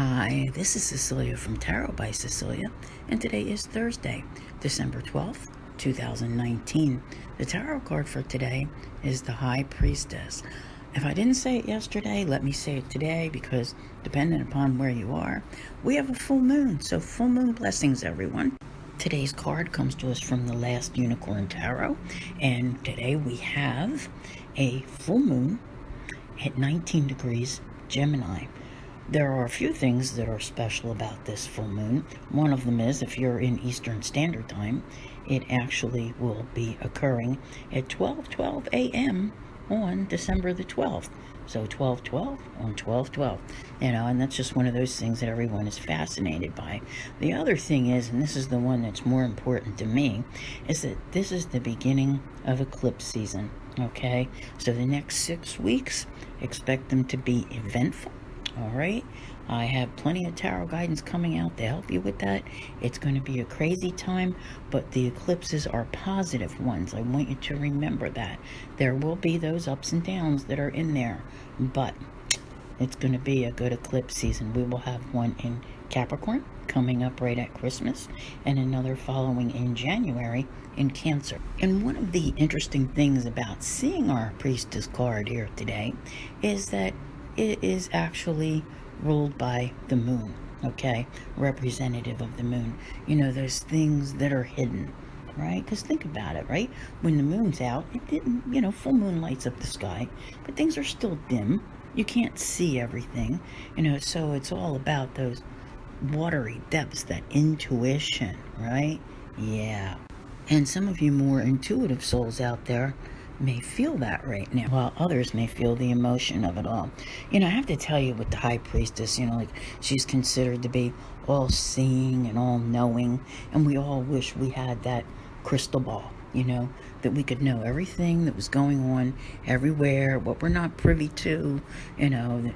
Hi, this is Cecilia from Tarot by Cecilia, and today is Thursday, December 12th, 2019. The tarot card for today is the High Priestess. If I didn't say it yesterday, let me say it today, because depending upon where you are, we have a full moon, so full moon blessings, everyone. Today's card comes to us from the Last Unicorn Tarot, and today we have a full moon at 19 degrees Gemini. There are a few things that are special about this full moon. One of them is, if you're in Eastern Standard Time, it actually will be occurring at 12:12 a.m. on December the 12th. So 12:12 on 12:12. And that's just one of those things that everyone is fascinated by. The other thing is, and this is the one that's more important to me, is that this is the beginning of eclipse season, okay? So the next 6 weeks, expect them to be eventful. All right, I have plenty of tarot guidance coming out to help you with that. It's going to be a crazy time, but the eclipses are positive ones. I want you to remember that. There will be those ups and downs that are in there, but it's going to be a good eclipse season. We will have one in Capricorn coming up right at Christmas, and another following in January in Cancer. And one of the interesting things about seeing our Priestess card here today is that it is actually ruled by the moon, okay? Representative of the moon. Those things that are hidden, right? Because think about it, right? When the moon's out, it didn't, full moon lights up the sky, but things are still dim. You can't see everything, so it's all about those watery depths, that intuition, right? Yeah. And some of you more intuitive souls out there may feel that right now, while others may feel the emotion of it all. I have to tell you, with the High Priestess, she's considered to be all-seeing and all-knowing, and we all wish we had that crystal ball, that we could know everything that was going on everywhere, what we're not privy to, the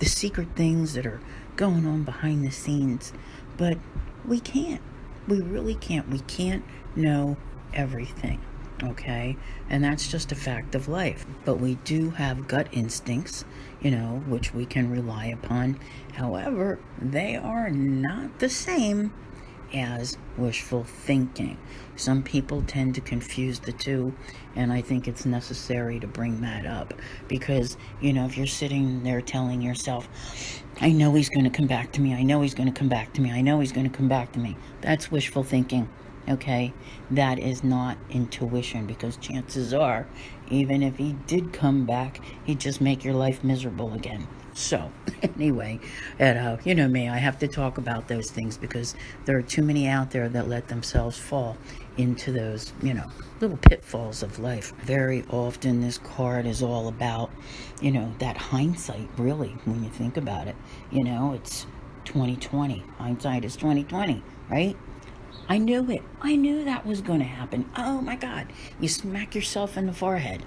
secret things that are going on behind the scenes. But we can't. We really can't. We can't know everything. Okay, and that's just a fact of life. But we do have gut instincts, which we can rely upon. However, they are not the same as wishful thinking. Some people tend to confuse the two, and I think it's necessary to bring that up, because if you're sitting there telling yourself, I know he's going to come back to me, I know he's going to come back to me, I know he's going to come back to me, that's wishful thinking. Okay, that is not intuition, because chances are, even if he did come back, he'd just make your life miserable again. So, anyway, me, I have to talk about those things, because there are too many out there that let themselves fall into those, little pitfalls of life. Very often this card is all about, that hindsight, really, when you think about it. It's 2020. Hindsight is 2020, right? I knew it. I knew that was going to happen. Oh my God. You smack yourself in the forehead.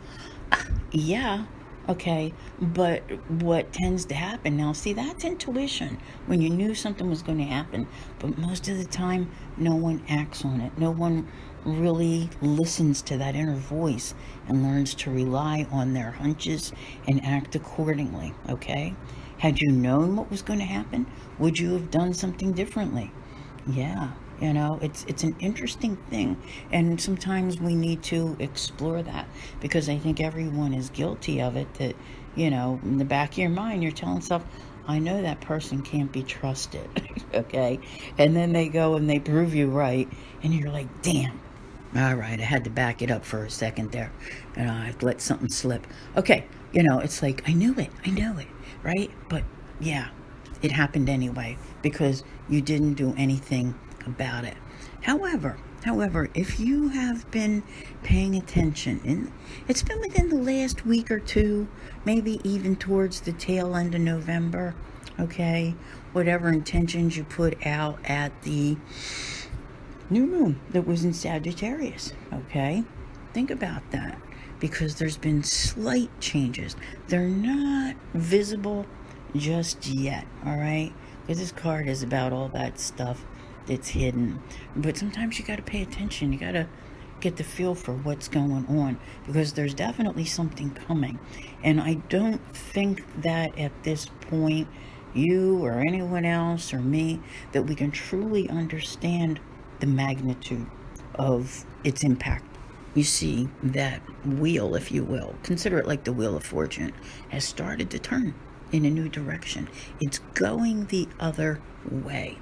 Yeah. Okay. But what tends to happen now, see, that's intuition, when you knew something was going to happen. But most of the time, no one acts on it. No one really listens to that inner voice and learns to rely on their hunches and act accordingly. Okay. Had you known what was going to happen, would you have done something differently? Yeah. It's an interesting thing, and sometimes we need to explore that, because I think everyone is guilty of it, that, in the back of your mind, you're telling yourself, I know that person can't be trusted, okay? And then they go and they prove you right, and you're like, damn, all right, I had to back it up for a second there, and I let something slip. Okay, it's like, I knew it, right? But, yeah, it happened anyway, because you didn't do anything about it. However, if you have been paying attention, and it's been within the last week or two, maybe even towards the tail end of November, okay, whatever intentions you put out at the new moon that was in Sagittarius, okay, think about that, because there's been slight changes. They're not visible just yet, all right, because this card is about all that stuff that's hidden. But sometimes you got to pay attention. You got to get the feel for what's going on, because there's definitely something coming. And I don't think that at this point you or anyone else or me, that we can truly understand the magnitude of its impact. You see, that wheel, if you will, consider it like the wheel of fortune, has started to turn in a new direction. It's going the other way.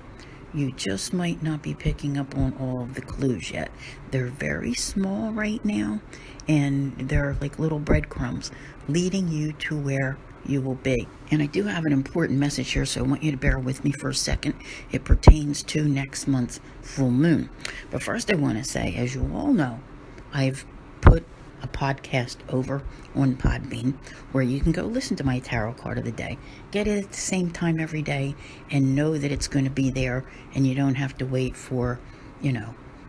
You just might not be picking up on all of the clues yet. They're very small right now, and they're like little breadcrumbs leading you to where you will be. And I do have an important message here, so I want you to bear with me for a second. It pertains to next month's full moon. But first I want to say, as you all know, I've put a podcast over on Podbean where you can go listen to my tarot card of the day. Get it at the same time every day and know that it's going to be there, and you don't have to wait for,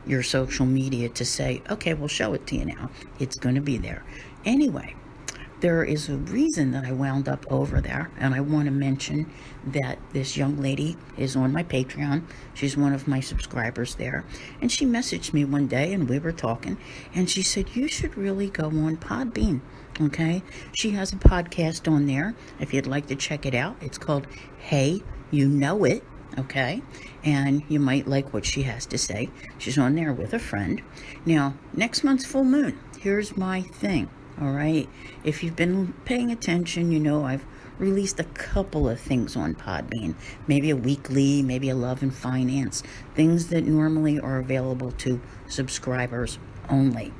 your social media to say, okay, we'll show it to you now. It's going to be there. Anyway, there is a reason that I wound up over there, and I want to mention that this young lady is on my Patreon. She's one of my subscribers there, and she messaged me one day, and we were talking, and she said, you should really go on Podbean, okay? She has a podcast on there, if you'd like to check it out. It's called Hey, You Know It, okay? And you might like what she has to say. She's on there with a friend. Now, next month's full moon, here's my thing. All right, if you've been paying attention, you know I've released a couple of things on Podbean, maybe a weekly, maybe a love and finance, things that normally are available to subscribers only.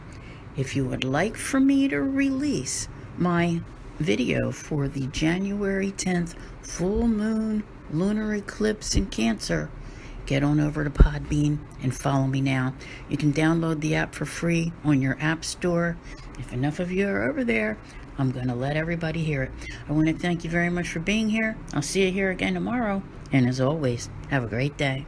If you would like for me to release my video for the January 10th full moon lunar eclipse in Cancer, get on over to Podbean and follow me now. You can download the app for free on your app store. If enough of you are over there, I'm going to let everybody hear it. I want to thank you very much for being here. I'll see you here again tomorrow. And as always, have a great day.